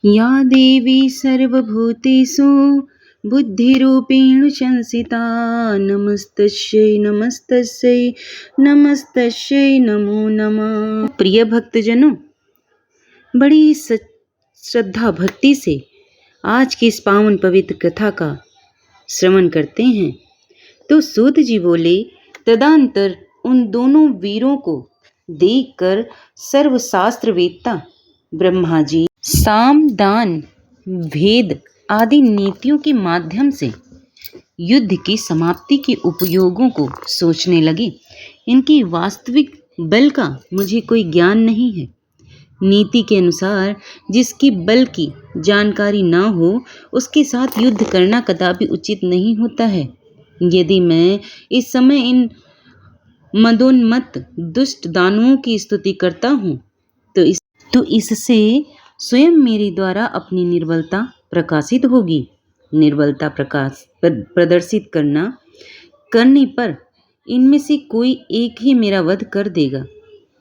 या देवी सर्वभूतेषु बुद्धिरूपेण संस्थिता नमस्तस्यै नमस्तस्यै नमस्तस्यै नमो नमः। प्रिय भक्तजनों, बड़ी श्रद्धा भक्ति से आज की इस पावन पवित्र कथा का श्रवण करते हैं। तो सूत जी बोले, तदंतर उन दोनों वीरों को देखकर सर्वशास्त्र वेत्ता ब्रह्मा जी साम दान भेद आदि नीतियों के माध्यम से युद्ध की समाप्ति के उपयोगों को सोचने लगे। इनकी वास्तविक बल का मुझे कोई ज्ञान नहीं है। नीति के अनुसार जिसकी बल की जानकारी ना हो उसके साथ युद्ध करना कदापि उचित नहीं होता है। यदि मैं इस समय इन मदोन्मत्त दुष्ट दानवों की स्तुति करता हूँ तो इससे स्वयं मेरे द्वारा अपनी निर्बलता प्रकाशित होगी। निर्बलता प्रदर्शित करने पर इनमें से कोई एक ही मेरा वध कर देगा।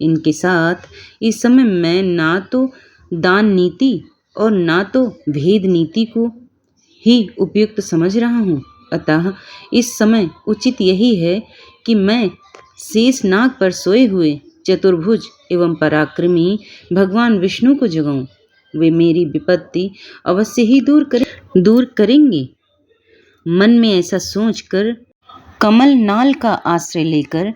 इनके साथ इस समय मैं ना तो दान नीति और ना तो भेद नीति को ही उपयुक्त समझ रहा हूँ। अतः इस समय उचित यही है कि मैं शेष नाग पर सोए हुए चतुर्भुज एवं पराक्रमी भगवान विष्णु को जगाऊं। वे मेरी विपत्ति अवश्य ही दूर करेंगे। मन में ऐसा सोचकर कमल नाल का आश्रय लेकर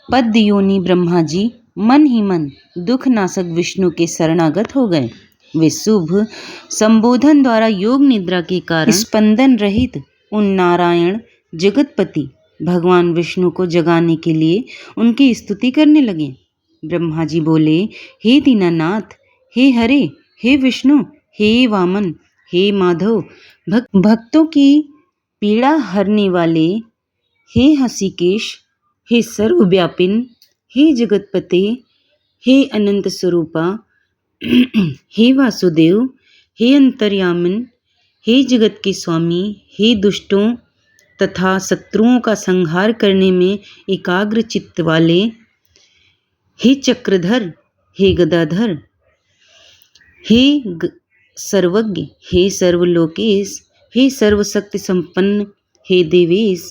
पद्म योनि ब्रह्मा जी मन ही मन दुखनाशक विष्णु के शरणागत हो गए। वे शुभ संबोधन द्वारा योग निद्रा के कारण स्पंदन रहित उन नारायण जगतपति भगवान विष्णु को जगाने के लिए उनकी स्तुति करने लगे। ब्रह्मा जी बोले, हे दीनानाथ, हे हरे, हे विष्णु, हे वामन, हे माधव, भक्तों की पीड़ा हरने वाले, हे हंसीकेश, हे सर्वव्यापिन, हे जगतपते, हे अनंत स्वरूपा, हे वासुदेव, हे अंतर्यामिन, हे जगत के स्वामी, हे दुष्टों तथा शत्रुओं का संहार करने में एकाग्र चित्त वाले, हे चक्रधर, हे गदाधर, हे सर्वज्ञ, हे सर्वलोकेश, हे सर्वशक्ति संपन्न, हे देवेश,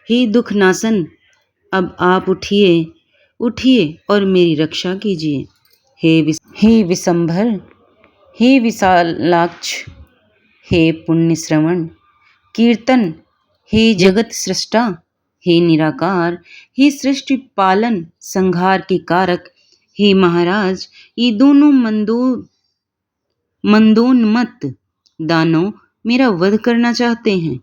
हे दुखनाशन, अब आप उठिए और मेरी रक्षा कीजिए। हे विशंभर, हे विशालाक्ष, हे पुण्य श्रवण कीर्तन, हे जगत सृष्टा, हे निराकार, हे सृष्टि पालन संहार के कारक, हे महाराज, ये दोनों मंदोन्मत्त दानव मेरा वध करना चाहते हैं।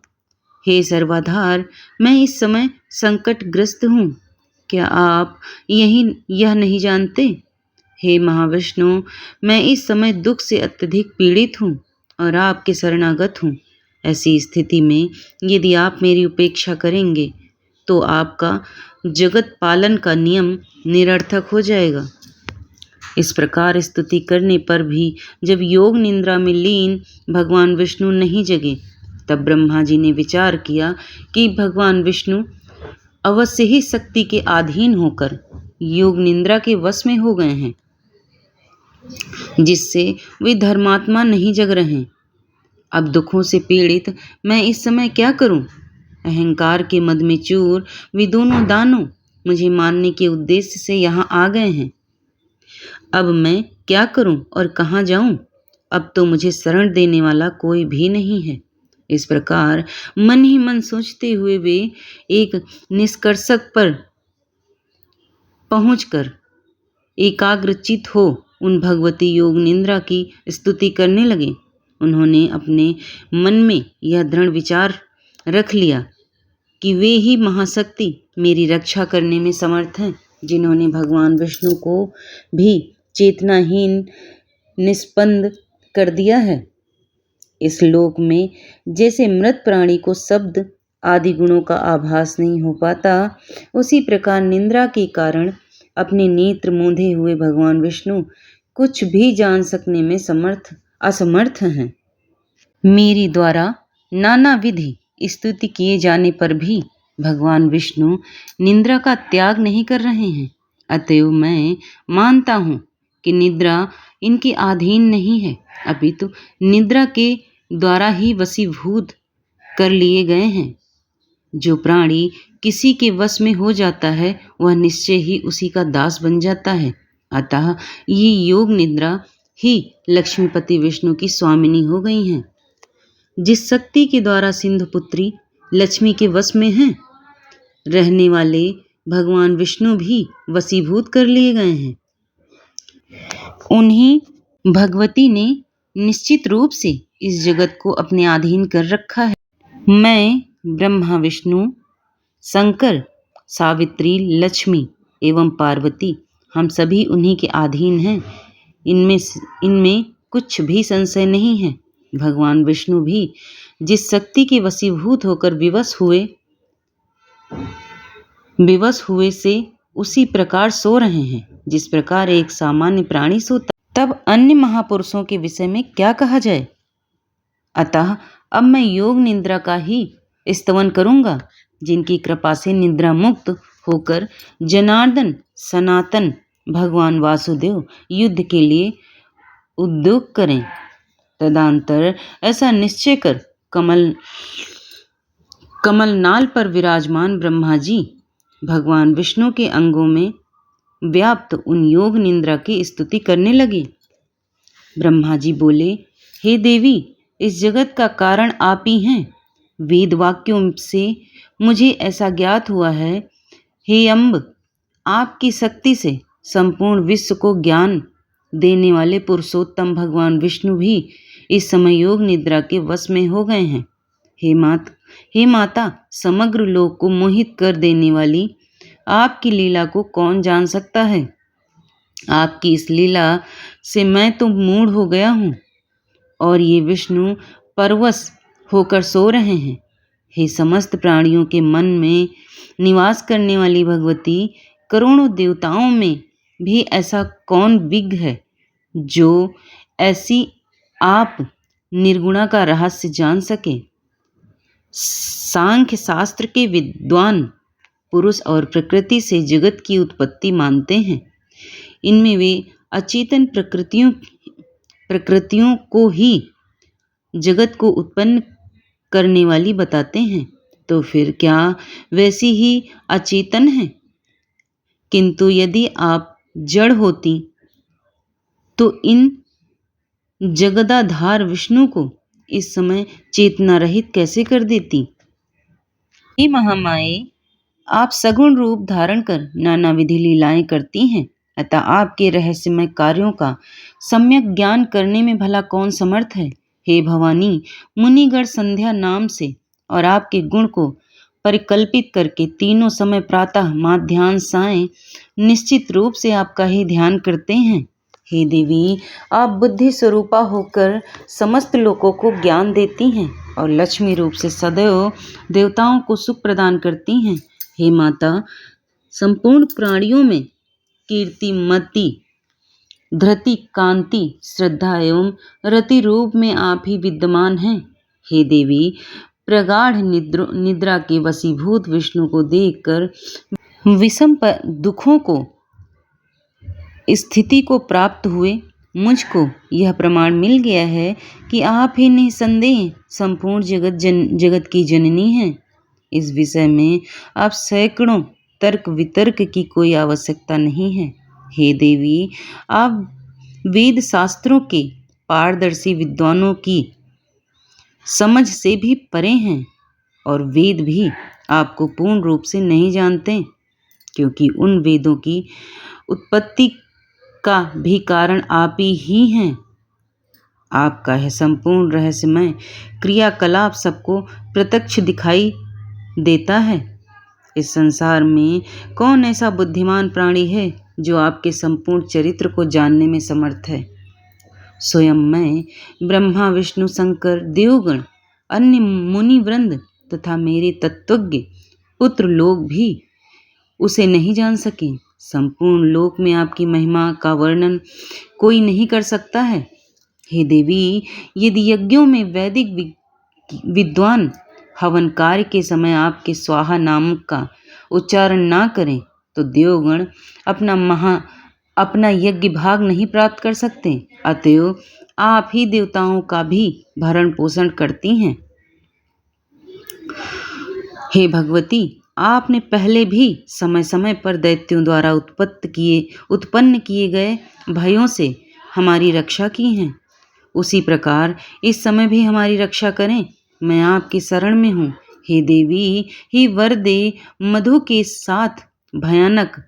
हे सर्वाधार, मैं इस समय संकटग्रस्त हूँ। क्या आप यह नहीं जानते? हे महाविष्णु, मैं इस समय दुख से अत्यधिक पीड़ित हूँ और आपके शरणागत हूँ। ऐसी स्थिति में यदि आप मेरी उपेक्षा करेंगे तो आपका जगत पालन का नियम निरर्थक हो जाएगा। इस प्रकार स्तुति करने पर भी जब योग निद्रा में लीन भगवान विष्णु नहीं जगे, तब ब्रह्मा जी ने विचार किया कि भगवान विष्णु अवश्य ही शक्ति के अधीन होकर योग निद्रा के वश में हो गए हैं, जिससे वे धर्मात्मा नहीं जग रहे। अब दुखों से पीड़ित मैं इस समय क्या करूं? अहंकार के मद में चूर वे दोनों दानव मुझे मारने के उद्देश्य से यहाँ आ गए हैं। अब मैं क्या करूं और कहाँ जाऊं? अब तो मुझे शरण देने वाला कोई भी नहीं है। इस प्रकार मन ही मन सोचते हुए वे एक निष्कर्ष पर पहुंचकर एकाग्रचित हो उन भगवती योग निद्रा की स्तुति करने लगे। उन्होंने अपने मन में यह दृढ़ विचार रख लिया कि वे ही महाशक्ति मेरी रक्षा करने में समर्थ हैं, जिन्होंने भगवान विष्णु को भी चेतनाहीन निष्पंद कर दिया है। इस लोक में जैसे मृत प्राणी को शब्द आदि गुणों का आभास नहीं हो पाता, उसी प्रकार निद्रा के कारण अपने नेत्र मूंधे हुए भगवान विष्णु कुछ भी जान सकने में असमर्थ हैं। मेरे द्वारा नाना विधि स्तुति किए जाने पर भी भगवान विष्णु निद्रा का त्याग नहीं कर रहे हैं। अतएव मैं मानता हूँ कि निद्रा इनके अधीन नहीं है, अपितु निद्रा के द्वारा ही वशीभूत कर लिए गए हैं। जो प्राणी किसी के वश में हो जाता है वह निश्चय ही उसी का दास बन जाता है। अतः ये योग निद्रा ही लक्ष्मीपति विष्णु की स्वामिनी हो गई हैं। जिस शक्ति के द्वारा सिंधुपुत्री लक्ष्मी के वश में हैं, रहने वाले भगवान विष्णु भी वशीभूत कर लिए गए हैं। उन्हीं भगवती ने निश्चित रूप से इस जगत को अपने अधीन कर रखा है। मैं ब्रह्मा विष्णु शंकर सावित्री लक्ष्मी एवं पार्वती हम सभी उन्हीं के अधीन हैं। इनमें कुछ भी संशय नहीं है। भगवान विष्णु भी जिस शक्ति के वशीभूत होकर विवश हुए से उसी प्रकार सो रहे हैं जिस प्रकार एक सामान्य प्राणी सोता। तब अन्य महापुरुषों के विषय में क्या कहा जाए। अतः अब मैं योग निद्रा का ही स्तवन करूंगा, जिनकी कृपा से निद्रा मुक्त होकर जनार्दन सनातन भगवान वासुदेव युद्ध के लिए उद्योग करें। तदंतर ऐसा निश्चय कर कमलनाल पर विराजमान ब्रह्मा जी भगवान विष्णु के अंगों में व्याप्त उन योग निद्रा की स्तुति करने लगे। ब्रह्मा जी बोले, हे देवी, इस जगत का कारण आप ही हैं। वेद वाक्यों से मुझे ऐसा ज्ञात हुआ है। हे अम्ब, आपकी शक्ति से संपूर्ण विश्व को ज्ञान देने वाले पुरुषोत्तम भगवान विष्णु भी इस समय योग निद्रा के वश में हो गए हैं। हे माता, समग्र लोक को मोहित कर देने वाली आपकी लीला को कौन जान सकता है। आपकी इस लीला से मैं तो मूढ़ हो गया हूँ और ये विष्णु परवश होकर सो रहे हैं। हे समस्त प्राणियों के मन में निवास करने वाली भगवती, करोड़ों देवताओं में भी ऐसा कौन विज्ञ है जो ऐसी आप निर्गुणा का रहस्य जान सके। सांख्य शास्त्र के विद्वान पुरुष और प्रकृति से जगत की उत्पत्ति मानते हैं। इनमें वे अचेतन प्रकृतियों को ही जगत को उत्पन्न करने वाली बताते हैं। तो फिर क्या वैसी ही अचेतन है? किंतु यदि आप जड़ होती तो इन जगदाधार विष्णु को इस समय चेतना रहित कैसे कर देती। हे महामाये, आप सगुण रूप धारण कर नाना विधि लीलाएं करती हैं, अतः आपके रहस्यमय कार्यों का सम्यक ज्ञान करने में भला कौन समर्थ है। हे भवानी, मुनिगण संध्या नाम से और आपके गुण को परिकल्पित करके तीनों समय प्रातः माध्याह्न सायं निश्चित रूप से आपका ही ध्यान करते हैं। हे देवी, आप बुद्धि स्वरूपा होकर समस्त लोगों को ज्ञान देती हैं और लक्ष्मी रूप से सदैव देवताओं को सुख प्रदान करती हैं। हे माता, संपूर्ण प्राणियों में कीर्तिमती धृति कांति श्रद्धा एवं रति रूप में आप ही विद्यमान हैं। हे देवी, प्रगाढ़ निद्रा के वशीभूत विष्णु को देखकर विषम दुखों को स्थिति को प्राप्त हुए मुझको यह प्रमाण मिल गया है कि आप ही निसंदेह संपूर्ण जगत की जननी हैं। इस विषय में आप सैकड़ों तर्क वितर्क की कोई आवश्यकता नहीं है। हे देवी, आप वेद शास्त्रों के पारदर्शी विद्वानों की समझ से भी परे हैं और वेद भी आपको पूर्ण रूप से नहीं जानते, क्योंकि उन वेदों की उत्पत्ति का भी कारण आप ही हैं। आपका यह संपूर्ण रहस्यमय क्रियाकलाप सबको प्रत्यक्ष दिखाई देता है। इस संसार में कौन ऐसा बुद्धिमान प्राणी है जो आपके संपूर्ण चरित्र को जानने में समर्थ है। स्वयं मैं ब्रह्मा विष्णु शंकर देवगण अन्य मुनि वृंद तथा मेरे तत्वज्ञ पुत्र लोग भी उसे नहीं जान सके। संपूर्ण लोक में आपकी महिमा का वर्णन कोई नहीं कर सकता है। हे देवी, यदि यज्ञों में वैदिक विद्वान हवन कार्य के समय आपके स्वाहा नाम का उच्चारण ना करें तो देवगण अपना यज्ञ भाग नहीं प्राप्त कर सकते, अतएव आप ही देवताओं का भी भरण पोषण करती हैं। हे भगवती, आपने पहले भी समय समय पर दैत्यों द्वारा उत्पन्न किए गए भयों से हमारी रक्षा की है। उसी प्रकार इस समय भी हमारी रक्षा करें। मैं आपकी शरण में हूँ। हे देवी, ही वर दे। मधु के साथ भयानक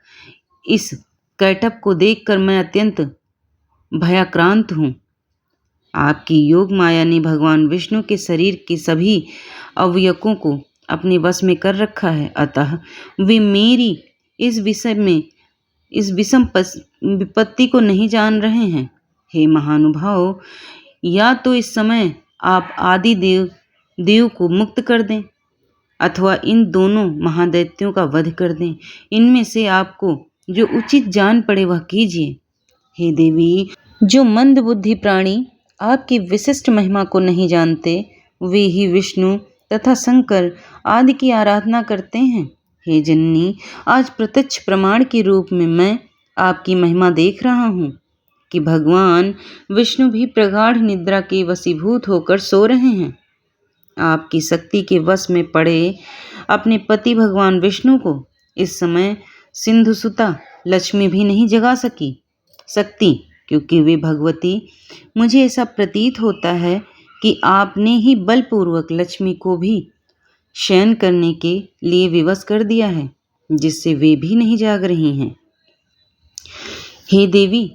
इस कैटअप को देखकर मैं अत्यंत भयाक्रांत हूँ। आपकी योग माया ने भगवान विष्णु के शरीर के सभी अवयवों को अपने वश में कर रखा है, अतः वे मेरी इस विषम विपत्ति को नहीं जान रहे हैं। हे महानुभाव, या तो इस समय आप आदि देव को मुक्त कर दें अथवा इन दोनों महादैत्यों का वध कर दें। इनमें से आपको जो उचित जान पड़े वह कीजिए। हे देवी, जो मंद बुद्धि प्राणी आपकी विशिष्ट महिमा को नहीं जानते, वे ही विष्णु तथा शंकर आदि की आराधना करते हैं। हे जननी, आज प्रत्यक्ष प्रमाण के रूप में मैं आपकी महिमा देख रहा हूँ कि भगवान विष्णु भी प्रगाढ़ निद्रा के वशीभूत होकर सो रहे हैं। आपकी शक्ति के वश में पड़े अपने पति भगवान विष्णु को इस समय सिंधुसुता लक्ष्मी भी नहीं जगा सकती, क्योंकि वे भगवती, मुझे ऐसा प्रतीत होता है कि आपने ही बलपूर्वक लक्ष्मी को भी शयन करने के लिए विवश कर दिया है, जिससे वे भी नहीं जाग रही हैं। हे देवी,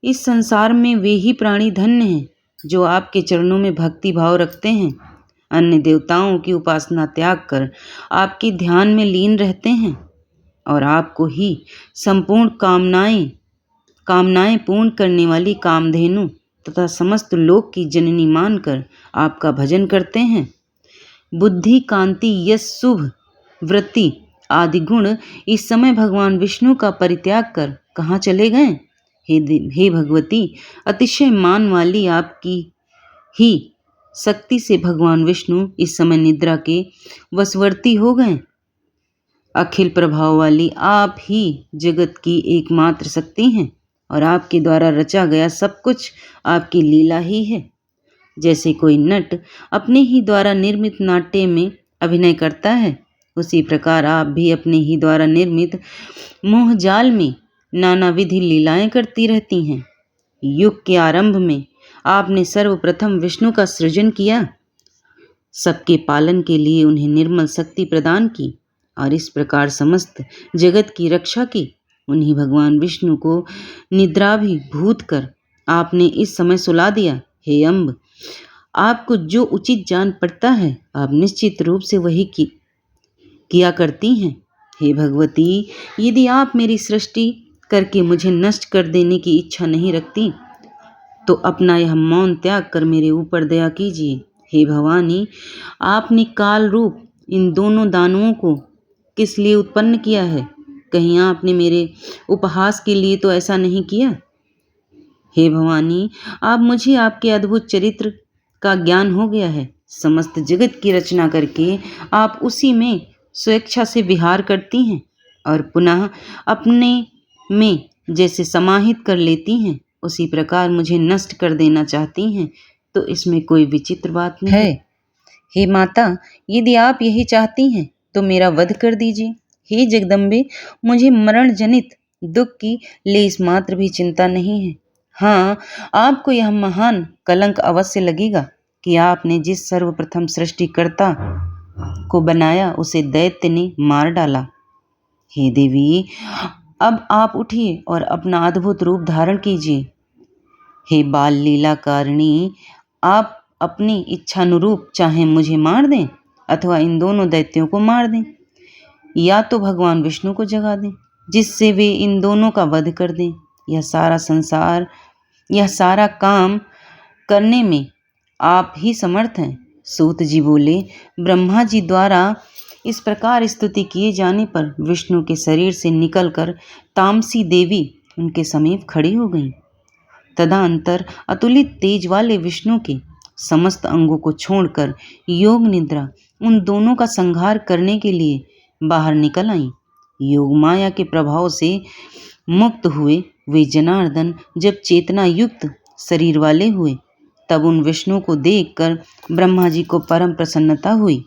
इस संसार में वे ही प्राणी धन्य हैं जो आपके चरणों में भक्ति भाव रखते हैं, अन्य देवताओं की उपासना त्याग कर आपके ध्यान में लीन रहते हैं और आपको ही संपूर्ण कामनाएं पूर्ण करने वाली कामधेनु तथा समस्त लोक की जननी मानकर आपका भजन करते हैं। बुद्धि, कांति, यश, शुभ वृत्ति आदि गुण इस समय भगवान विष्णु का परित्याग कर कहाँ चले गए? हे भगवती, अतिशय मान वाली आपकी ही शक्ति से भगवान विष्णु इस समय निद्रा के वशवर्ती हो गए। अखिल प्रभाव वाली आप ही जगत की एकमात्र शक्ति हैं और आपके द्वारा रचा गया सब कुछ आपकी लीला ही है। जैसे कोई नट अपने ही द्वारा निर्मित नाट्य में अभिनय करता है, उसी प्रकार आप भी अपने ही द्वारा निर्मित मोहजाल में नाना विधि लीलाएं करती रहती हैं। युग के आरंभ में आपने सर्वप्रथम विष्णु का सृजन किया, सबके पालन के लिए उन्हें निर्मल शक्ति प्रदान की और इस प्रकार समस्त जगत की रक्षा की। उन्हीं भगवान विष्णु को निद्राभिभूत कर आपने इस समय सुला दिया। हे अम्ब, आपको जो उचित जान पड़ता है आप निश्चित रूप से वही किया करती हैं। हे भगवती, यदि आप मेरी सृष्टि करके मुझे नष्ट कर देने की इच्छा नहीं रखती तो अपना यह मौन त्याग कर मेरे ऊपर दया कीजिए। हे भवानी, आपने काल रूप इन दोनों दानवों को किस लिए उत्पन्न किया है? कहीं आपने मेरे उपहास के लिए तो ऐसा नहीं किया? हे भवानी, आप मुझे आपके अद्भुत चरित्र का ज्ञान हो गया है। समस्त जगत की रचना करके आप उसी में स्वेच्छा से विहार करती हैं और पुनः अपने में जैसे समाहित कर लेती हैं, उसी प्रकार मुझे नष्ट कर देना चाहती हैं, तो इसमें कोई विचित्र बात नहीं है। हे माता, यदि आप यही चाहती हैं तो मेरा वध कर दीजिए। हे जगदम्बे, मुझे मरण जनित दुख की लेस मात्र भी चिंता नहीं है। हाँ, आपको यह महान कलंक अवश्य लगेगा कि आपने जिस सर्वप्रथम सृष्टिकर्ता को बनाया उसे दैत्य ने मार डाला। हे देवी, अब आप उठिए और अपना अद्भुत रूप धारण कीजिए। हे बाल लीला कारिणी, आप अपनी इच्छानुरूप चाहे मुझे मार दें अथवा इन दोनों दैत्यों को मार दें, या तो भगवान विष्णु को जगा दें जिससे वे इन दोनों का वध कर दें। यह सारा काम करने में आप ही समर्थ हैं। सूत जी बोले, ब्रह्मा जी द्वारा इस प्रकार स्तुति किए जाने पर विष्णु के शरीर से निकलकर तामसी देवी उनके समीप खड़ी हो गईं। तदनंतर अतुलित तेज वाले विष्णु के समस्त अंगों को छोड़कर योग निद्रा उन दोनों का संहार करने के लिए बाहर निकल आईं। योग माया के प्रभाव से मुक्त हुए वे जनार्दन जब चेतना युक्त शरीर वाले हुए तब उन विष्णु को देखकर ब्रह्मा जी को परम प्रसन्नता हुई।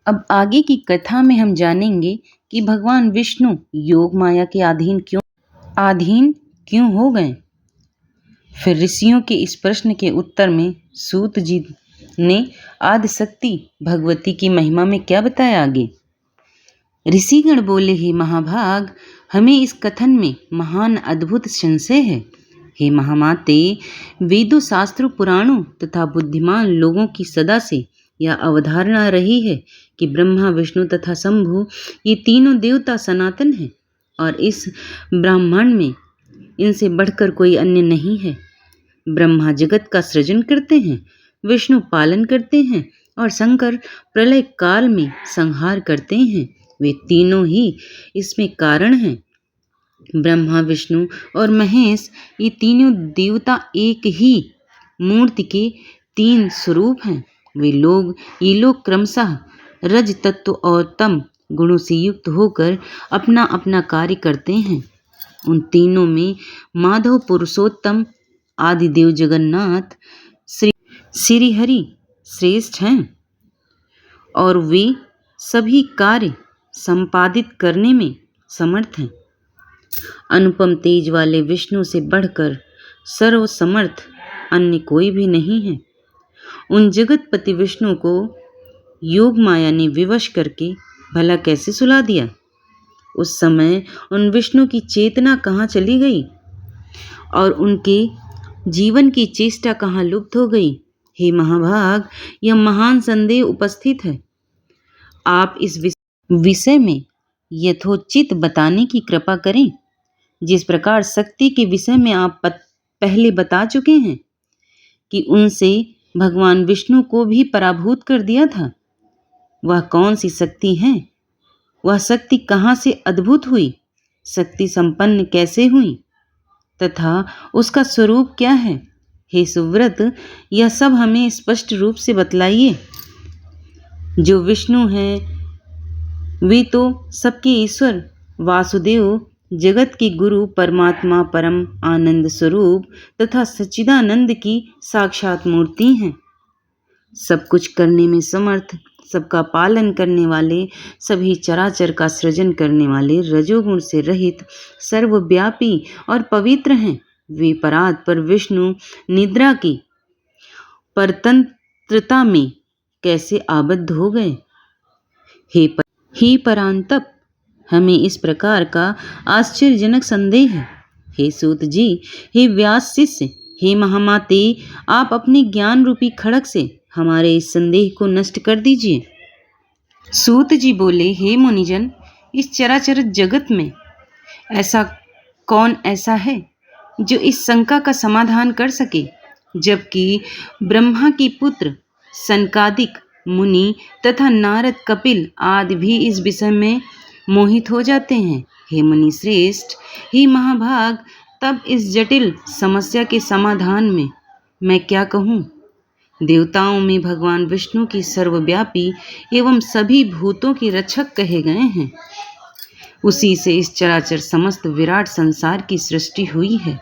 अब आगे की कथा में हम जानेंगे कि भगवान विष्णु योग माया के अधीन क्यों हो गए। फिर ऋषियों के इस प्रश्न के उत्तर में सूत जी ने आदिशक्ति भगवती की महिमा में क्या बताया आगे। ऋषिगण बोले, हे महाभाग, हमें इस कथन में महान अद्भुत संशय है। हे महामाते, वेदों शास्त्रों पुराणों तथा बुद्धिमान लोगों की सदा से यह अवधारणा रही है कि ब्रह्मा विष्णु तथा शंभु ये तीनों देवता सनातन हैं और इस ब्रह्मांड में इनसे बढ़कर कोई अन्य नहीं है। ब्रह्मा जगत का सृजन करते हैं, विष्णु पालन करते हैं और शंकर प्रलय काल में संहार करते हैं। वे तीनों ही इसमें कारण हैं। ब्रह्मा विष्णु और महेश ये तीनों देवता एक ही मूर्ति के तीन स्वरूप हैं। ये लोग क्रमशः रज तत्व और तम गुणों से युक्त होकर अपना अपना कार्य करते हैं। उन तीनों में माधव पुरुषोत्तम आदिदेव जगन्नाथ श्री हरि श्रेष्ठ हैं और वे सभी कार्य संपादित करने में समर्थ हैं। अनुपम तेज वाले विष्णु से बढ़कर सर्वसमर्थ अन्य कोई भी नहीं है। उन जगतपति विष्णु को योग माया ने विवश करके भला कैसे सुला दिया। उस समय उन विष्णु की चेतना कहाँ चली गई और उनके जीवन की चेष्टा कहाँ लुप्त हो गई। हे महाभाग, यह महान संदेह उपस्थित है। आप इस विषय में यथोचित बताने की कृपा करें। जिस प्रकार शक्ति के विषय में आप पहले बता चुके हैं कि उनसे भगवान विष्णु को भी पराभूत कर दिया था, वह कौन सी शक्ति है? वह शक्ति कहाँ से अद्भुत हुई, शक्ति संपन्न कैसे हुई तथा उसका स्वरूप क्या है? हे सुव्रत, यह सब हमें स्पष्ट रूप से बतलाइए। जो विष्णु हैं वे तो सबके ईश्वर वासुदेव, जगत के गुरु, परमात्मा, परम आनंद स्वरूप तथा सच्चिदानंद की साक्षात मूर्ति हैं। सब कुछ करने में समर्थ, सबका पालन करने वाले, सभी चराचर का सृजन करने वाले, रजोगुण से रहित, सर्वव्यापी और पवित्र हैं। वे परात्पर विष्णु निद्रा की परतंत्रता में कैसे आबद्ध हो गए। हे परांतप, हमें इस प्रकार का आश्चर्यजनक संदेह है। हे सूत जी, हे व्यास शिष्य, हे महामाते, आप अपने ज्ञान रूपी खड़ग से हमारे इस संदेह को नष्ट कर दीजिए। सूत जी बोले, हे मुनिजन, इस चराचर जगत में कौन ऐसा है जो इस शंका का समाधान कर सके, जबकि ब्रह्मा की पुत्र सनकादिक मुनि तथा नारद, कपिल आदि भी इस विषय में मोहित हो जाते हैं। हे मुनि श्रेष्ठ, हे महाभाग, तब इस जटिल समस्या के समाधान में मैं क्या कहूँ। देवताओं में भगवान विष्णु की सर्वव्यापी एवं सभी भूतों के रक्षक कहे गए हैं। उसी से इस चराचर समस्त विराट संसार की सृष्टि हुई है।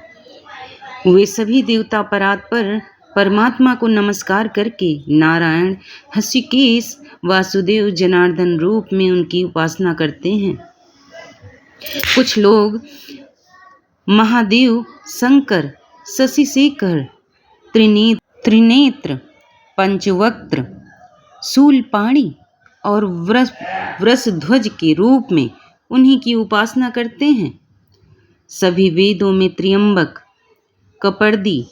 वे सभी देवता परात्पर परमात्मा को नमस्कार करके नारायण, हृषिकेश, वासुदेव, जनार्दन रूप में उनकी उपासना करते हैं। कुछ लोग महादेव, शंकर, शशिशेखर, त्रिनेत्र, पंचवक्त्र, शूलपाणी और वृषध्वज के रूप में उन्हीं की उपासना करते हैं। सभी वेदों में त्र्यंबक, कपर्दी,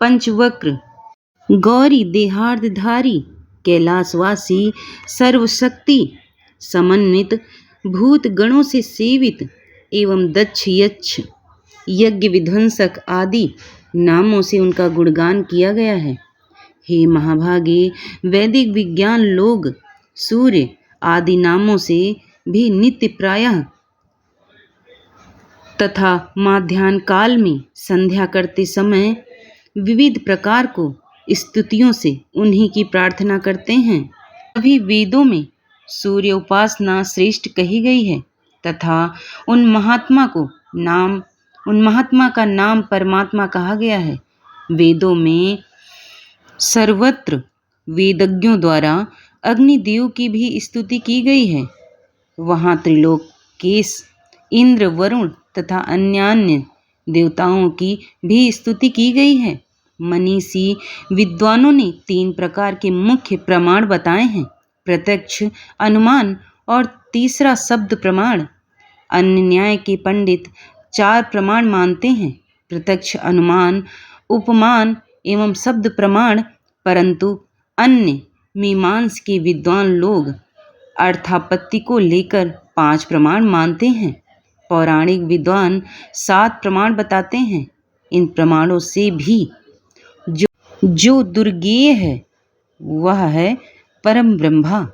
पंचवक्र, गौरी देहार्धधारी, कैलाशवासी, सर्वशक्ति समन्वित, भूत गणों से सेवित एवं दक्ष यक्ष, यज्ञ विध्वंसक आदि नामों से उनका गुणगान किया गया है। हे महाभागे, वैदिक विज्ञान लोग सूर्य आदि नामों से भी नित्य प्रायः तथा माध्याह्न काल में संध्या करते समय विविध प्रकार को स्तुतियों से उन्हीं की प्रार्थना करते हैं। सभी वेदों में सूर्य उपासना श्रेष्ठ कही गई है तथा उन महात्मा को नाम उन महात्मा का नाम परमात्मा कहा गया है। वेदों में सर्वत्र वेदज्ञों द्वारा अग्निदेव की भी स्तुति की गई है। वहाँ त्रिलोकेश, इंद्र, वरुण तथा अन्य देवताओं की भी स्तुति की गई है। मनीषी विद्वानों ने 3 प्रकार के मुख्य प्रमाण बताए हैं: प्रत्यक्ष, अनुमान और तीसरा शब्द प्रमाण। अन्य न्याय के पंडित 4 प्रमाण मानते हैं: प्रत्यक्ष, अनुमान, उपमान एवं शब्द प्रमाण। परंतु अन्य मीमांस के विद्वान लोग अर्थापत्ति को लेकर 5 प्रमाण मानते हैं। पौराणिक विद्वान 7 प्रमाण बताते हैं। इन प्रमाणों से भी जो दुर्गेय है वह है परम ब्रह्मा।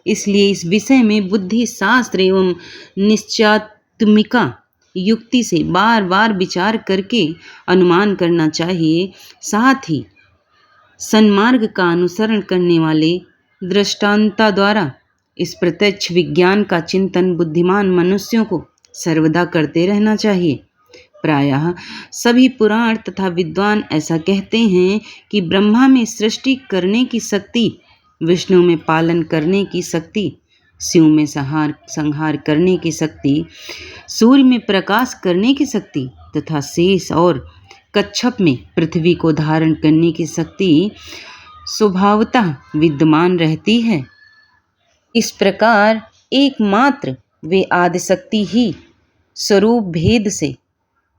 इसलिए इस विषय में बुद्धि शास्त्र एवं निश्चयात्मिका युक्ति से बार बार विचार करके अनुमान करना चाहिए। साथ ही सन्मार्ग का अनुसरण करने वाले दृष्टांता द्वारा इस प्रत्यक्ष विज्ञान का चिंतन बुद्धिमान मनुष्यों को सर्वदा करते रहना चाहिए। प्रायः सभी पुराण तथा विद्वान ऐसा कहते हैं कि ब्रह्मा में सृष्टि करने की शक्ति, विष्णु में पालन करने की शक्ति, शिव में संहार करने की शक्ति, सूर्य में प्रकाश करने की शक्ति तथा शेष और कच्छप में पृथ्वी को धारण करने की शक्ति स्वभावतः विद्यमान रहती है। इस प्रकार एकमात्र वे आदिशक्ति ही स्वरूप भेद से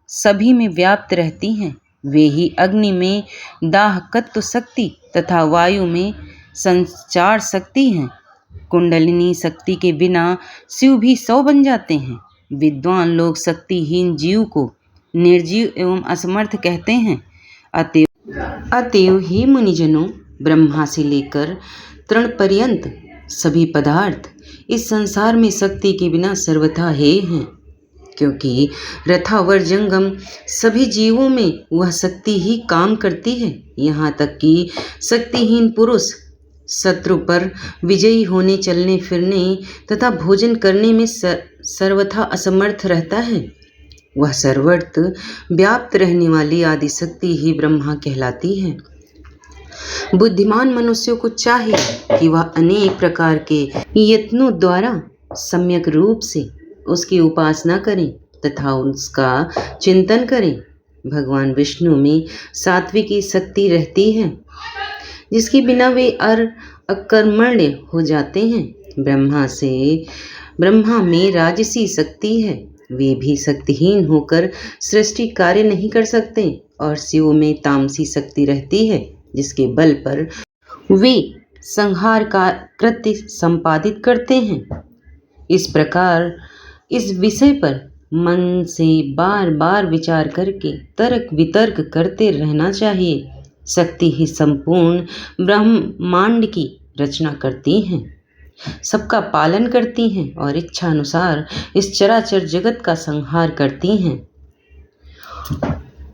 सभी में व्याप्त रहती हैं। वे ही अग्नि में दाहकत्व शक्ति तथा वायु में संचार शक्ति हैं। कुंडलिनी शक्ति के बिना शिव भी 100 बन जाते हैं। विद्वान लोग शक्तिहीन जीव को निर्जीव एवं असमर्थ कहते हैं। अतएव ही मुनिजनों, ब्रह्मा से लेकर तृण पर्यंत सभी पदार्थ इस संसार में शक्ति के बिना सर्वथा हे हैं, क्योंकि रथावर जंगम सभी जीवों में वह शक्ति ही काम करती है। यहाँ तक कि शक्तिहीन पुरुष शत्रु पर विजयी होने, चलने फिरने तथा भोजन करने में सर्वथा असमर्थ रहता है। वह सर्वत्र व्याप्त रहने वाली आदिशक्ति ही ब्रह्मा कहलाती है। बुद्धिमान मनुष्यों को चाहिए कि वह अनेक प्रकार के यत्नों द्वारा सम्यक रूप से उसकी उपासना करें तथा उसका चिंतन करें। भगवान विष्णु में सात्विकी शक्ति रहती है, जिसके बिना वे अकर्मण्य हो जाते हैं। ब्रह्मा में राजसी शक्ति है, वे भी शक्तिहीन होकर सृष्टि कार्य नहीं कर सकते। और शिव में तामसी शक्ति रहती है, जिसके बल पर वे संहार का कृत्य संपादित करते हैं। इस प्रकार इस विषय पर मन से बार बार विचार करके तर्क वितर्क करते रहना चाहिए। शक्ति ही संपूर्ण ब्रह्मांड की रचना करती हैं, सबका पालन करती हैं और इच्छा अनुसार इस चराचर जगत का संहार करती हैं।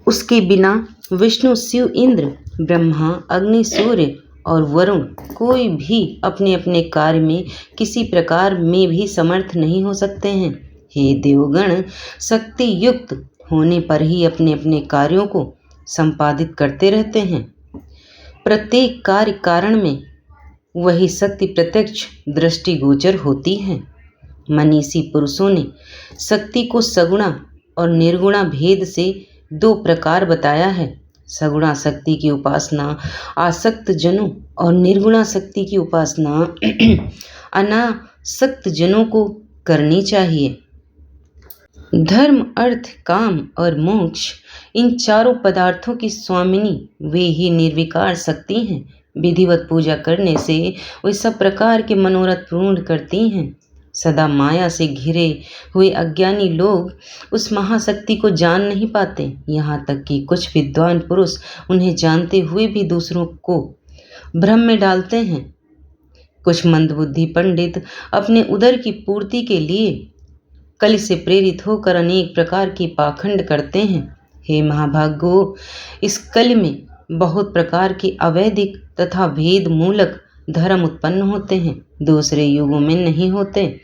उसके बिना विष्णु, शिव, इंद्र, ब्रह्मा, अग्नि, सूर्य और वरुण कोई भी अपने अपने कार्य में किसी प्रकार में भी समर्थ नहीं हो सकते हैं। हे देवगण, शक्ति युक्त होने पर ही अपने अपने कार्यों को संपादित करते रहते हैं। प्रत्येक कार्य कारण में वही शक्ति प्रत्यक्ष दृष्टिगोचर होती है। मनीषी पुरुषों ने शक्ति को सगुणा और निर्गुणा भेद से 2 प्रकार बताया है। सगुणा शक्ति की उपासना आसक्त जनों और निर्गुणा शक्ति की उपासना अनासक्त जनों को करनी चाहिए। धर्म, अर्थ, काम और मोक्ष, इन चारों पदार्थों की स्वामिनी वे ही निर्विकार शक्ति हैं। विधिवत पूजा करने से वे सब प्रकार के मनोरथ पूर्ण करती हैं। सदा माया से घिरे हुए अज्ञानी लोग उस महाशक्ति को जान नहीं पाते। यहाँ तक कि कुछ विद्वान पुरुष उन्हें जानते हुए भी दूसरों को भ्रम में डालते हैं। कुछ मंदबुद्धि पंडित अपने उदर की पूर्ति के लिए कलि से प्रेरित होकर अनेक प्रकार की पाखंड करते हैं। हे महाभागो, इस कलि में बहुत प्रकार की अवैधिक तथा भेद मूलक धर्म उत्पन्न होते हैं, दूसरे युगों में नहीं होते।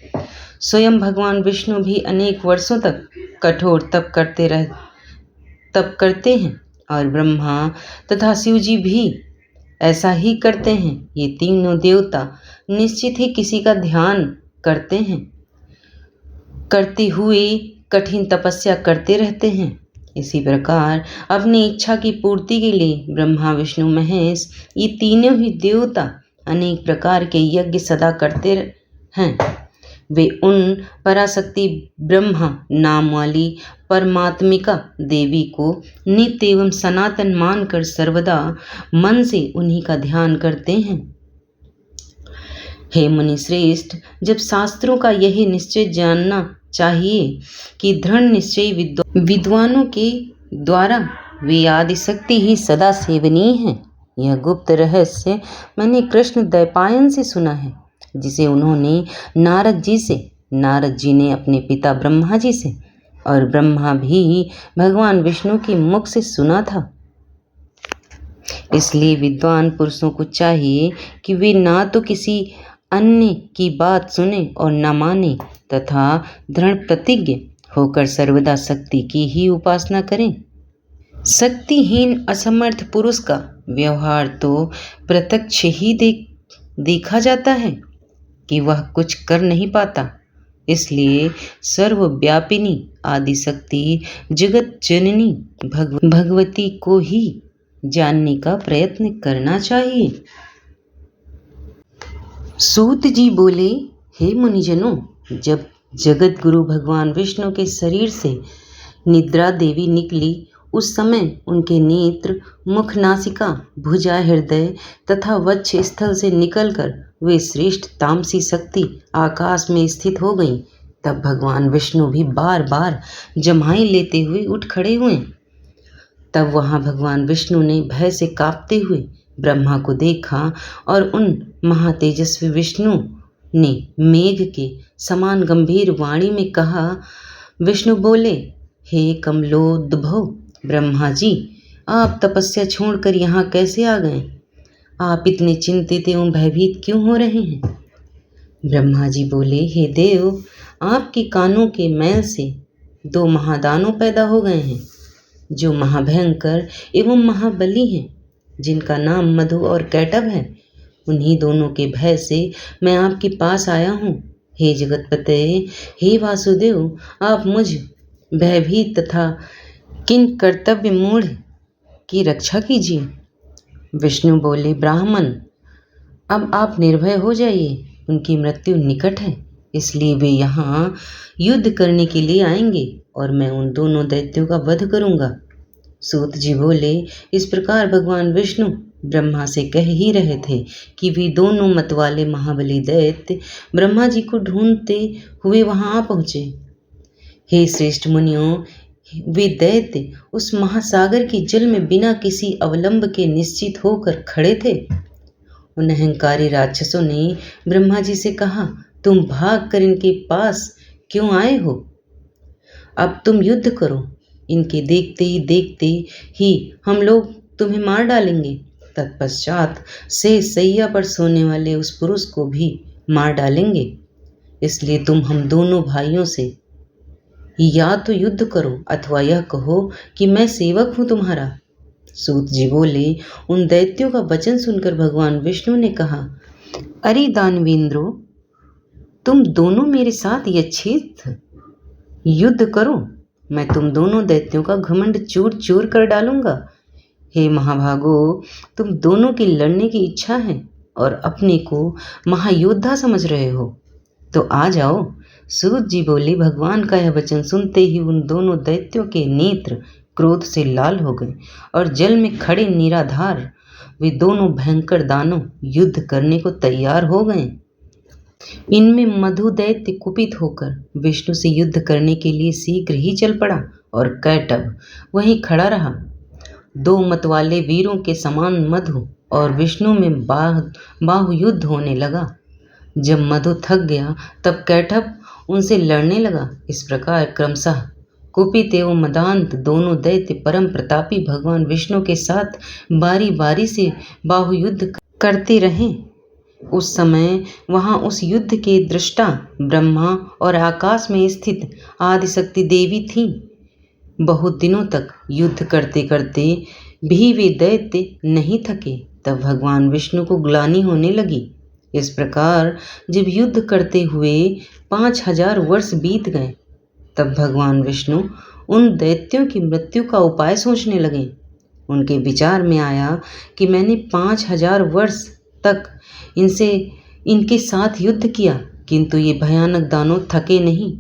स्वयं भगवान विष्णु भी अनेक वर्षों तक कठोर तप करते हैं और ब्रह्मा तथा शिव जी भी ऐसा ही करते हैं। ये तीनों देवता निश्चित ही किसी का ध्यान करते हुए कठिन तपस्या करते रहते हैं। इसी प्रकार अपनी इच्छा की पूर्ति के लिए ब्रह्मा विष्णु महेश ये तीनों ही देवता अनेक प्रकार के यज्ञ सदा करते हैं। वे उन पराशक्ति ब्रह्मा नाम वाली परमात्मिका देवी को नित्य एवं सनातन मानकर सर्वदा मन से उन्हीं का ध्यान करते हैं। हे मुनि श्रेष्ठ, जब शास्त्रों का यही निश्चय जानना चाहिए कि दृढ़ निश्चय विद्वानों के द्वारा वे आदि शक्ति ही सदा सेवनीय है। यह गुप्त रहस्य मैंने कृष्ण द्वैपायन से सुना है, जिसे उन्होंने नारद जी ने अपने पिता ब्रह्मा जी से और ब्रह्मा भी भगवान विष्णु के मुख से सुना था। इसलिए विद्वान पुरुषों को चाहिए कि वे ना तो किसी अन्य की बात सुने और न माने तथा दृढ़ प्रतिज्ञ होकर सर्वदा शक्ति की ही उपासना करें। शक्तिहीन असमर्थ पुरुष का व्यवहार तो प्रत्यक्ष ही देखा जाता है कि वह कुछ कर नहीं पाता। इसलिए सर्वव्यापिनी आदि शक्ति जगत जननी भगवती को ही जानने का प्रयत्न करना चाहिए। सूत जी बोले, हे मुनिजनों, जब जगत गुरु भगवान विष्णु के शरीर से निद्रा देवी निकली, उस समय उनके नेत्र, मुख, नासिका, भुजा, हृदय तथा वक्ष स्थल से निकलकर वे श्रेष्ठ तामसी शक्ति आकाश में स्थित हो गईं। तब भगवान विष्णु भी बार बार जम्हाई लेते हुए उठ खड़े हुए। तब वहाँ भगवान विष्णु ने भय से कांपते हुए ब्रह्मा को देखा और उन महातेजस्वी विष्णु ने मेघ के समान गंभीर वाणी में कहा। विष्णु बोले, हे कमलोद्भव ब्रह्मा जी, आप तपस्या छोड़कर यहाँ कैसे आ गए? आप इतने चिंतित एवं भयभीत क्यों हो रहे हैं? ब्रह्मा जी बोले, हे देव, आपके कानों के मैल से 2 महादानव पैदा हो गए हैं, जो महाभयंकर एवं महाबली हैं, जिनका नाम मधु और कैटभ है। उन्हीं दोनों के भय से मैं आपके पास आया हूँ। हे जगतपते, हे वासुदेव, आप मुझ भयभीत तथा किन कर्तव्य मूढ़ की रक्षा कीजिए। विष्णु बोले, ब्राह्मण, अब आप निर्भय हो जाइए, उनकी मृत्यु निकट है, इसलिए वे यहाँ युद्ध करने के लिए आएंगे और मैं उन दोनों दैत्यों का वध करूँगा। सूत जी बोले, इस प्रकार भगवान विष्णु ब्रह्मा से कह ही रहे थे कि वे दोनों मतवाले महाबली दैत्य ब्रह्मा जी को ढूंढते हुए वहां आ पहुँचे। हे श्रेष्ठ मुनियों, वे दैत्य उस महासागर के जल में बिना किसी अवलंब के निश्चित होकर खड़े थे। उन अहंकारी राक्षसों ने ब्रह्मा जी से कहा, तुम भाग कर इनके पास क्यों आए हो? अब तुम युद्ध करो, इनके देखते ही हम लोग तुम्हें मार डालेंगे। तत्पश्चात से सैया पर सोने वाले उस पुरुष को भी मार डालेंगे। इसलिए तुम हम दोनों भाइयों से या तो युद्ध करो अथवा यह कहो कि मैं सेवक हूँ तुम्हारा। सूत जी बोले, उन दैत्यों का वचन सुनकर भगवान विष्णु ने कहा, अरे दानवेंद्रो, तुम दोनों मेरे साथ यथेच्छ युद्ध करो, मैं तुम दोनों दैत्यों का घमंड चूर चूर कर डालूंगा। हे महाभागो, तुम दोनों की लड़ने की इच्छा है और अपने को महायोद्धा समझ रहे हो, तो आ जाओ। सूत जी बोले, भगवान का यह वचन सुनते ही उन दोनों दैत्यों के नेत्र क्रोध से लाल हो गए और जल में खड़े निराधार वे दोनों भयंकर दानव युद्ध करने को तैयार हो गए। इनमें मधु दैत्य कुपित होकर विष्णु से युद्ध करने के लिए शीघ्र ही चल पड़ा और कैटभ वहीं खड़ा रहा। 2 मतवाले वीरों के समान मधु और विष्णु में बाहु युद्ध होने लगा। जब मधु थक गया तब कैटभ उनसे लड़ने लगा। इस प्रकार क्रमशः कुपित एवं मदांत दोनों दैत्य परम प्रतापी भगवान विष्णु के साथ बारी बारी से बाहु युद्ध करते रहे। उस समय वहाँ उस युद्ध के दृष्टा ब्रह्मा और आकाश में स्थित आदिशक्ति देवी थीं। बहुत दिनों तक युद्ध करते करते भी वे दैत्य नहीं थके। तब भगवान विष्णु को ग्लानि होने लगी। इस प्रकार जब युद्ध करते हुए 5000 वर्ष बीत गए, तब भगवान विष्णु उन दैत्यों की मृत्यु का उपाय सोचने लगे। उनके विचार में आया कि मैंने 5000 वर्ष तक इनके साथ युद्ध किया, किंतु ये भयानक दानव थके नहीं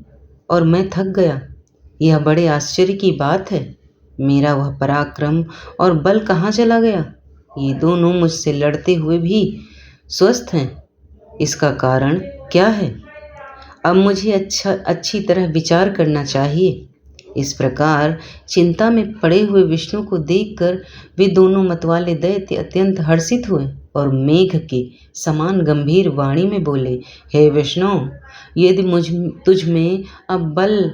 और मैं थक गया। यह बड़े आश्चर्य की बात है। मेरा वह पराक्रम और बल कहाँ चला गया? ये दोनों मुझसे लड़ते हुए भी स्वस्थ हैं। इसका कारण क्या है? अब मुझे अच्छी तरह विचार करना चाहिए। इस प्रकार चिंता में पड़े हुए विष्णु को देखकर वे दोनों मतवाले दैत्य अत्यंत हर्षित हुए और मेघ के समान गंभीर वाणी में बोले, हे विष्णु, यदि तुझ में अब बल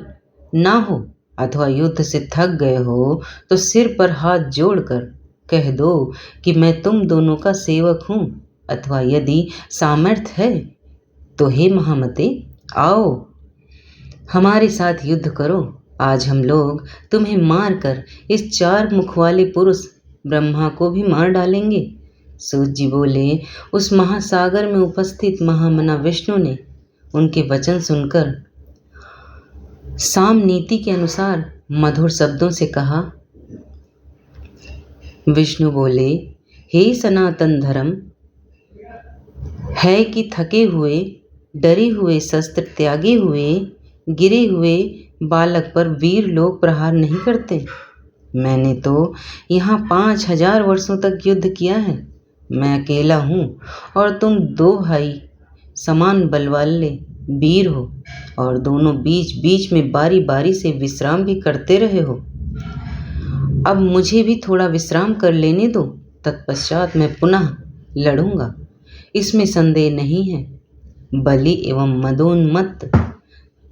ना हो अथवा युद्ध से थक गए हो तो सिर पर हाथ जोड़कर कह दो कि मैं तुम दोनों का सेवक हूँ, अथवा यदि सामर्थ्य है तो हे महामते, आओ हमारे साथ युद्ध करो। आज हम लोग तुम्हें मारकर इस 4 मुख वाले पुरुष ब्रह्मा को भी मार डालेंगे। सूत जी बोले, उस महासागर में उपस्थित महामना विष्णु ने उनके वचन सुनकर साम नीति के अनुसार मधुर शब्दों से कहा। विष्णु बोले, हे सनातन धर्म है कि थके हुए, डरे हुए, शस्त्र त्यागे हुए, गिरे हुए बालक पर वीर लोग प्रहार नहीं करते। मैंने तो यहाँ 5000 वर्षों तक युद्ध किया है। मैं अकेला हूँ और तुम 2 भाई समान बल वाले वीर हो और दोनों बीच बीच में बारी बारी से विश्राम भी करते रहे हो। अब मुझे भी थोड़ा विश्राम कर लेने दो, तत्पश्चात मैं पुनः लड़ूंगा, इसमें संदेह नहीं है। बलि एवं मदोन्मत्त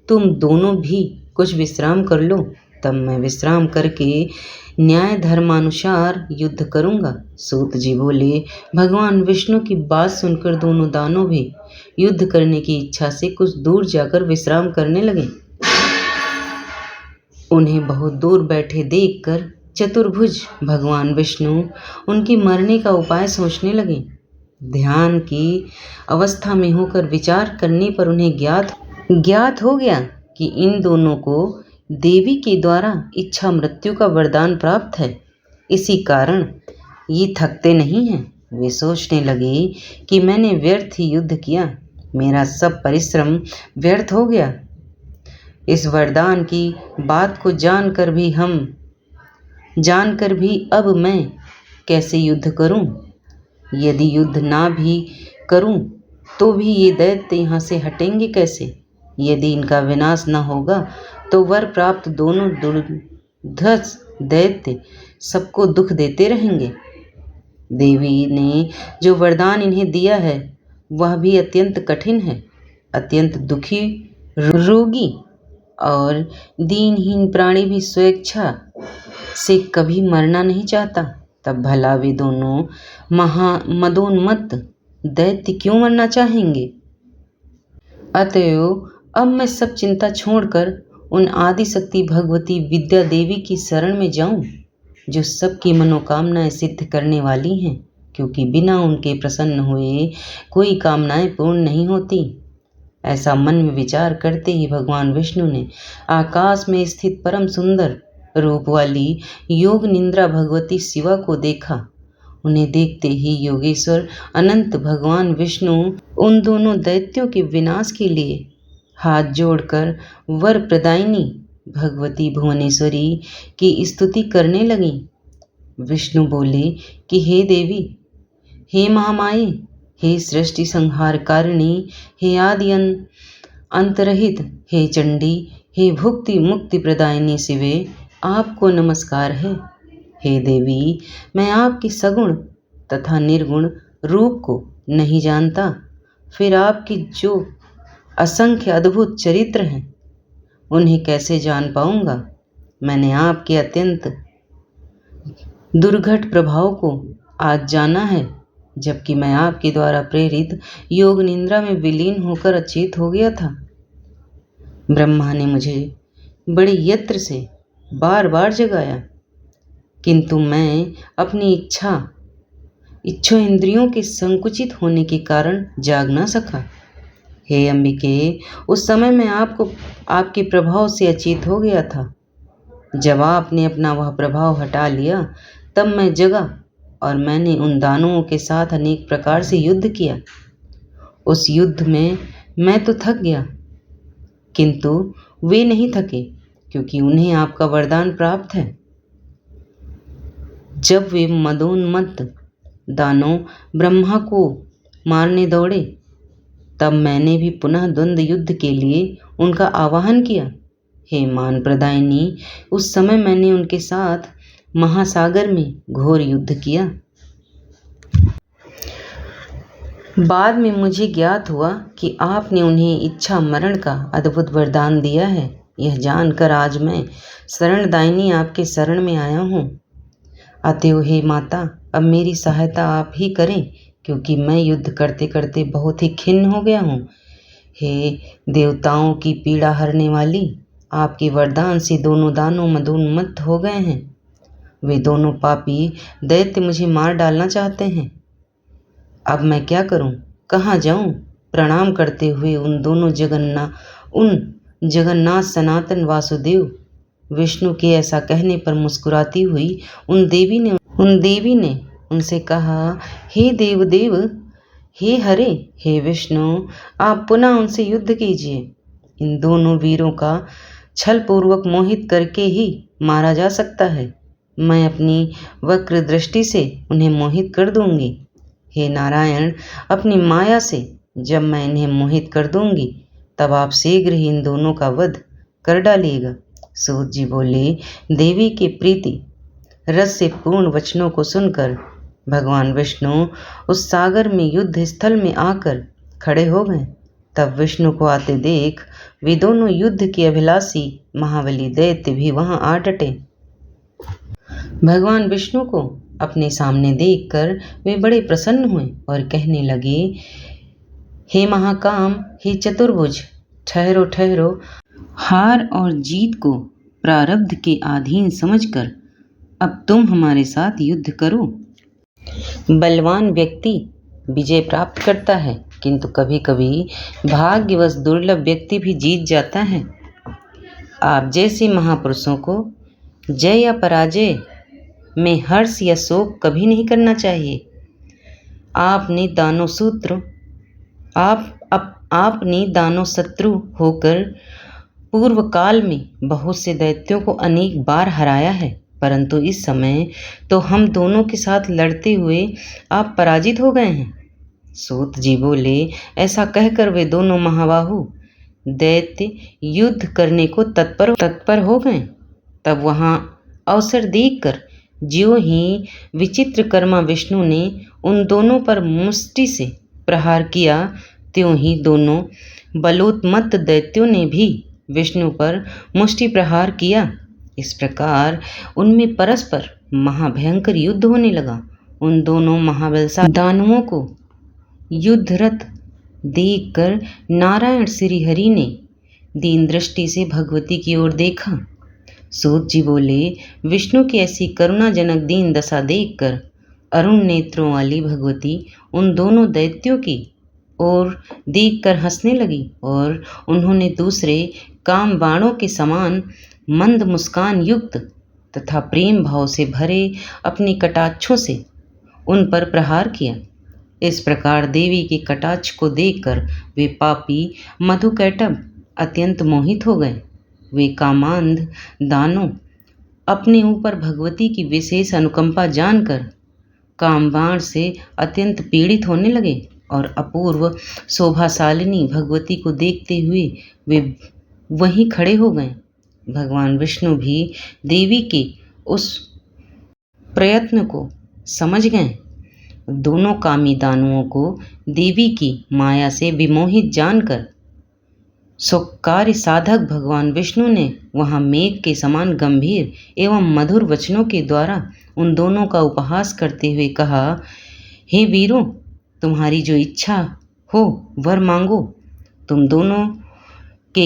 तुम दोनों भी कुछ विश्राम कर लो, तब मैं विश्राम करके न्याय धर्मानुसार युद्ध करूंगा। सूत जी बोले, भगवान विष्णु की बात सुनकर दोनों दानव भी युद्ध करने की इच्छा से कुछ दूर जाकर विश्राम करने लगे। उन्हें बहुत दूर बैठे देखकर चतुर्भुज भगवान विष्णु उनके मरने का उपाय सोचने लगे। ध्यान की अवस्था में होकर विचार करने पर उन्हें ज्ञात हो गया कि इन दोनों को देवी के द्वारा इच्छा मृत्यु का वरदान प्राप्त है। इसी कारण ये थकते नहीं हैं। वे सोचने लगे कि मैंने व्यर्थ ही युद्ध किया, मेरा सब परिश्रम व्यर्थ हो गया। इस वरदान की बात को जानकर भी अब मैं कैसे युद्ध करूं? यदि युद्ध ना भी करूं तो भी ये दैत्य यहाँ से हटेंगे कैसे? यदि इनका विनाश न होगा तो वर प्राप्त दोनों दुर्धर्ष दैत्य सबको दुख देते रहेंगे। देवी ने जो वरदान इन्हें दिया है वह भी अत्यंत कठिन है। अत्यंत दुखी, रोगी और दीनहीन प्राणी भी स्वेच्छा से कभी मरना नहीं चाहता। तब भला वे दोनों मदोन्मत्त दैत्य क्यों मरना चाहेंगे? अतएव अब मैं सब चिंता छोड़कर उन आदिशक्ति भगवती विद्या देवी की शरण में जाऊं, जो सबकी मनोकामनाएं सिद्ध करने वाली हैं, क्योंकि बिना उनके प्रसन्न हुए कोई कामनाएं पूर्ण नहीं होती। ऐसा मन में विचार करते ही भगवान विष्णु ने आकाश में स्थित परम सुंदर रूप वाली योग निद्रा भगवती शिवा को देखा। उन्हें देखते ही योगेश्वर अनंत भगवान विष्णु उन दोनों दैत्यों के विनाश के लिए हाथ जोड़कर वर प्रदायिनी भगवती भुवनेश्वरी की स्तुति करने लगी। विष्णु बोले कि हे देवी, हे महामाये, हे सृष्टि संहार कारिणी, हे आदि अंतरहित, हे चंडी, हे भुक्ति मुक्ति प्रदायिनी शिवे, आपको नमस्कार है। हे देवी, मैं आपके सगुण तथा निर्गुण रूप को नहीं जानता, फिर आपके जो असंख्य अद्भुत चरित्र हैं उन्हें कैसे जान पाऊंगा? मैंने आपके अत्यंत दुर्घट प्रभाव को आज जाना है। जबकि मैं आपके द्वारा प्रेरित योग निद्रा में विलीन होकर अचेत हो गया था। ब्रह्मा ने मुझे बड़े यत्न से बार बार जगाया, किंतु मैं अपनी इच्छा इंद्रियों के संकुचित होने के कारण जाग ना सका। हे अंबिके, उस समय मैं आपके प्रभाव से अचेत हो गया था। जब आपने अपना वह प्रभाव हटा लिया तब मैं जगा और मैंने उन दानवों के साथ अनेक प्रकार से युद्ध किया। उस युद्ध में मैं तो थक गया, किंतु वे नहीं थके, क्योंकि उन्हें आपका वरदान प्राप्त है। जब वे मदोन्मत्त दानव ब्रह्मा को मारने दौड़े, तब मैंने भी पुनः द्वंद्व युद्ध के लिए उनका आवाहन किया। हे मान प्रदायिनी, उस समय मैंने उनके साथ महासागर में घोर युद्ध किया। बाद में मुझे ज्ञात हुआ कि आपने उन्हें इच्छा मरण का अद्भुत वरदान दिया है। यह जानकर आज मैं शरणदायिनी आपके शरण में आया हूँ। अतएव हे माता, अब मेरी सहायता आप ही करें, क्योंकि मैं युद्ध करते करते बहुत ही खिन्न हो गया हूँ। हे देवताओं की पीड़ा हरने वाली, आपके वरदान से दोनों दानव मदोन्मत्त हो गए हैं। वे दोनों पापी दैत्य मुझे मार डालना चाहते हैं। अब मैं क्या करूं? कहाँ जाऊं? प्रणाम करते हुए उन जगन्नाथ सनातन वासुदेव विष्णु के ऐसा कहने पर मुस्कुराती हुई उन देवी ने उनसे कहा, हे देवदेव, हे हरे, हे विष्णु, आप पुनः उनसे युद्ध कीजिए। इन दोनों वीरों का छल पूर्वक मोहित करके ही मारा जा सकता है। मैं अपनी वक्र दृष्टि से उन्हें मोहित कर दूंगी। हे नारायण, अपनी माया से जब मैं इन्हें मोहित कर दूंगी, तब आप शीघ्र ही इन दोनों का वध कर डालिएगा। सूत जी बोले, देवी के प्रीति रस से पूर्ण वचनों को सुनकर भगवान विष्णु उस सागर में युद्ध स्थल में आकर खड़े हो गए। तब विष्णु को आते देख वे दोनों युद्ध के अभिलाषी महाबली दैत्य भी वहां आ डटे। भगवान विष्णु को अपने सामने देखकर वे बड़े प्रसन्न हुए और कहने लगे, हे महाकाम, हे चतुर्भुज, ठहरो ठहरो। हार और जीत को प्रारब्ध के अधीन समझकर अब तुम हमारे साथ युद्ध करो। बलवान व्यक्ति विजय प्राप्त करता है, किंतु कभी कभी भाग्यवश दुर्लभ व्यक्ति भी जीत जाता है। आप जैसे महापुरुषों को जय या पराजय में हर्ष या शोक कभी नहीं करना चाहिए। आपने दानव शत्रु होकर पूर्व काल में बहुत से दैत्यों को अनेक बार हराया है, परंतु इस समय तो हम दोनों के साथ लड़ते हुए आप पराजित हो गए हैं। सूत जी बोले, ऐसा कहकर वे दोनों महाबाहु दैत्य युद्ध करने को तत्पर हो गए। तब वहां अवसर देखकर ज्यों ही विचित्रकर्मा विष्णु ने उन दोनों पर मुष्टि से प्रहार किया, त्यों ही दोनों बलोन्मत्त दैत्यों ने भी विष्णु पर मुष्टि प्रहार किया। इस प्रकार उनमें परस्पर महाभयंकर युद्ध होने लगा। उन दोनों महाबलशाली दानवों को युद्धरत देखकर नारायण श्री हरि ने दीन दृष्टि से भगवती की ओर देखा। सूत जी बोले, विष्णु की ऐसी करुणाजनक दीन दशा देखकर अरुण नेत्रों वाली भगवती उन दोनों दैत्यों की ओर देखकर हंसने लगी और उन्होंने दूसरे काम बाणों के समान मंद मुस्कान युक्त तथा प्रेम भाव से भरे अपने कटाक्षों से उन पर प्रहार किया। इस प्रकार देवी के कटाक्ष को देखकर वे पापी मधुकैटभ अत्यंत मोहित हो गए। वे कामांध दानव अपने ऊपर भगवती की विशेष अनुकंपा जानकर कामबाण से अत्यंत पीड़ित होने लगे और अपूर्व शोभाशालिनी भगवती को देखते हुए वे वहीं खड़े हो गए। भगवान विष्णु भी देवी के उस प्रयत्न को समझ गए। दोनों कामी दानवों को देवी की माया से विमोहित जानकर स्वकार्य साधक भगवान विष्णु ने वहां मेघ के समान गंभीर एवं मधुर वचनों के द्वारा उन दोनों का उपहास करते हुए कहा, हे वीरों, तुम्हारी जो इच्छा हो वर मांगो। तुम दोनों के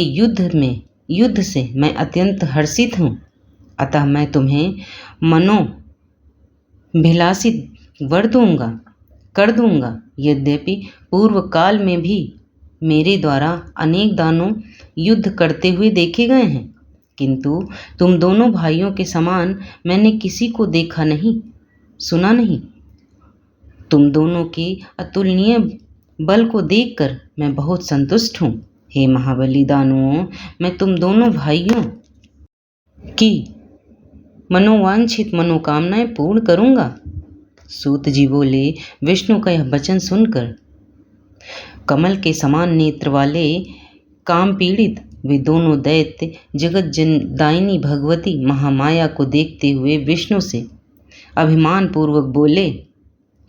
युद्ध से मैं अत्यंत हर्षित हूँ, अतः मैं तुम्हें मनोभिलाषित वर कर दूंगा। यद्यपि पूर्व काल में भी मेरे द्वारा अनेक दानों युद्ध करते हुए देखे गए हैं, किंतु तुम दोनों भाइयों के समान मैंने किसी को देखा नहीं, सुना नहीं। तुम दोनों के अतुलनीय बल को देखकर मैं बहुत संतुष्ट हूँ। हे महाबली दानवों, मैं तुम दोनों भाइयों की मनोवांछित मनोकामनाएं पूर्ण करूंगा। सूत जी बोले, विष्णु का यह वचन सुनकर कमल के समान नेत्र वाले काम पीड़ित वे दोनों दैत्य जगत जनदायिनी भगवती महामाया को देखते हुए विष्णु से अभिमान पूर्वक बोले,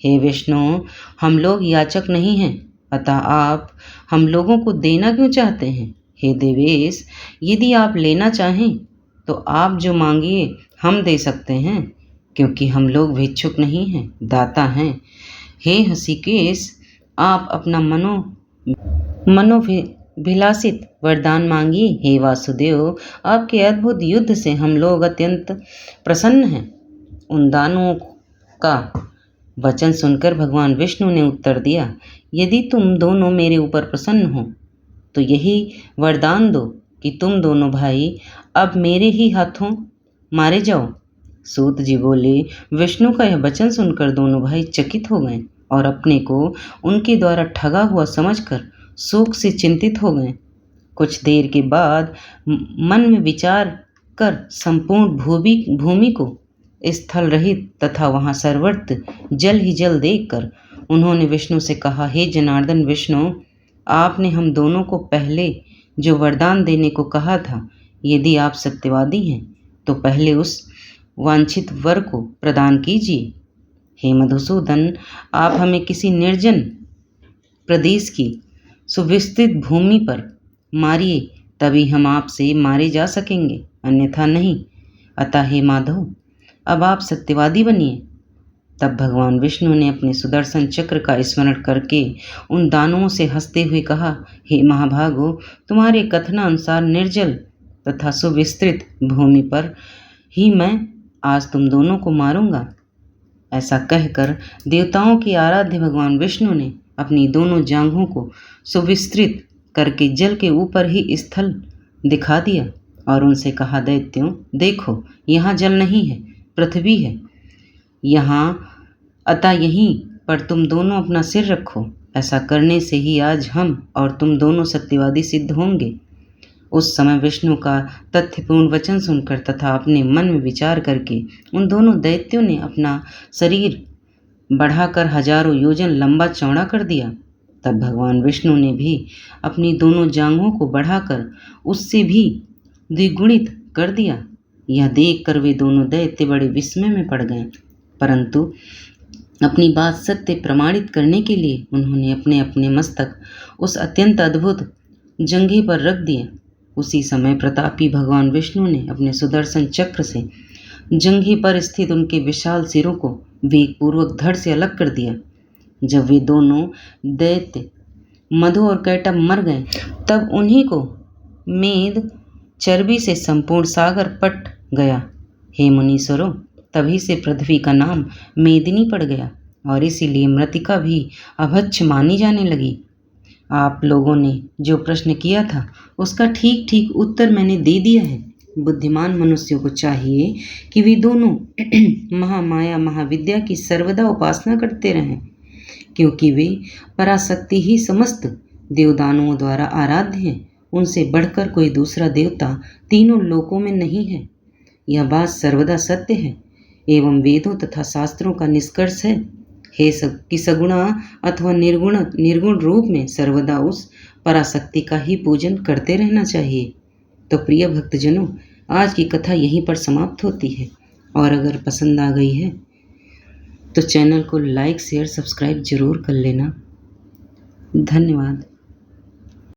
हे विष्णु, हम लोग याचक नहीं हैं, अतः आप हम लोगों को देना क्यों चाहते हैं? हे देवेश, यदि आप लेना चाहें तो आप जो मांगिए हम दे सकते हैं, क्योंकि हम लोग भिक्षुक नहीं हैं, दाता हैं। हे हृषिकेश, आप अपना मनोभिलाषित वरदान मांगिए। हे वासुदेव, आपके अद्भुत युद्ध से हम लोग अत्यंत प्रसन्न हैं। उन दानवों का वचन सुनकर भगवान विष्णु ने उत्तर दिया, यदि तुम दोनों मेरे ऊपर प्रसन्न हो तो यही वरदान दो कि तुम दोनों भाई अब मेरे ही हाथों मारे जाओ। सूत जी बोले, विष्णु का यह वचन सुनकर दोनों भाई चकित हो गए और अपने को उनके द्वारा ठगा हुआ समझकर शोक से चिंतित हो गए। कुछ देर के बाद मन में विचार कर संपूर्ण भूमि को स्थल रहित तथा वहाँ सर्वत्र जल ही जल देखकर उन्होंने विष्णु से कहा, हे जनार्दन विष्णु, आपने हम दोनों को पहले जो वरदान देने को कहा था, यदि आप सत्यवादी हैं तो पहले उस वांछित वर को प्रदान कीजिए। हे मधुसूदन, आप हमें किसी निर्जन प्रदेश की सुविस्तृत भूमि पर मारिए, तभी हम आपसे मारे जा सकेंगे, अन्यथा नहीं। अतः हे माधव, अब आप सत्यवादी बनिए। तब भगवान विष्णु ने अपने सुदर्शन चक्र का स्मरण करके उन दानवों से हंसते हुए कहा, हे महाभागो, तुम्हारे कथनानुसार निर्जल तथा सुविस्तृत भूमि पर ही मैं आज तुम दोनों को मारूंगा। ऐसा कहकर देवताओं की आराध्य भगवान विष्णु ने अपनी दोनों जांघों को सुविस्तृत करके जल के ऊपर ही स्थल दिखा दिया और उनसे कहा, दैत्यों देखो, यहाँ जल नहीं है, पृथ्वी है यहाँ, अतः यहीं पर तुम दोनों अपना सिर रखो। ऐसा करने से ही आज हम और तुम दोनों सत्यवादी सिद्ध होंगे। उस समय विष्णु का तथ्यपूर्ण वचन सुनकर तथा अपने मन में विचार करके उन दोनों दैत्यों ने अपना शरीर बढ़ाकर हजारों योजन लंबा चौड़ा कर दिया। तब भगवान विष्णु ने भी अपनी दोनों जांघों को बढ़ाकर उससे भी द्विगुणित कर दिया। यह देखकर वे दोनों दैत्य बड़े विस्मय में पड़ गए, परंतु अपनी बात सत्य प्रमाणित करने के लिए उन्होंने अपने अपने मस्तक उस अत्यंत अद्भुत जंघे पर रख दिए। उसी समय प्रतापी भगवान विष्णु ने अपने सुदर्शन चक्र से जंघे पर स्थित उनके विशाल सिरों को वेगपूर्वक धड़ से अलग कर दिया। जब वे दोनों दैत्य मधु और कैटभ मर गए, तब उन्हीं को मेद चर्बी से संपूर्ण सागर पट गया। हे मुनीश्वरों, तभी से पृथ्वी का नाम मेदिनी पड़ गया और इसीलिए मृतिका भी अभक्ष्य मानी जाने लगी। आप लोगों ने जो प्रश्न किया था उसका ठीक ठीक उत्तर मैंने दे दिया है। बुद्धिमान मनुष्यों को चाहिए कि वे दोनों महामाया महाविद्या की सर्वदा उपासना करते रहें, क्योंकि वे पराशक्ति ही समस्त देवदानवों द्वारा आराध्य हैं। उनसे बढ़कर कोई दूसरा देवता तीनों लोकों में नहीं है। यह बात सर्वदा सत्य है एवं वेदों तथा शास्त्रों का निष्कर्ष है। हे कि सगुणा अथवा निर्गुण रूप में सर्वदा उस पराशक्ति का ही पूजन करते रहना चाहिए। तो प्रिय भक्तजनों, आज की कथा यहीं पर समाप्त होती है और अगर पसंद आ गई है तो चैनल को लाइक शेयर सब्सक्राइब जरूर कर लेना। धन्यवाद।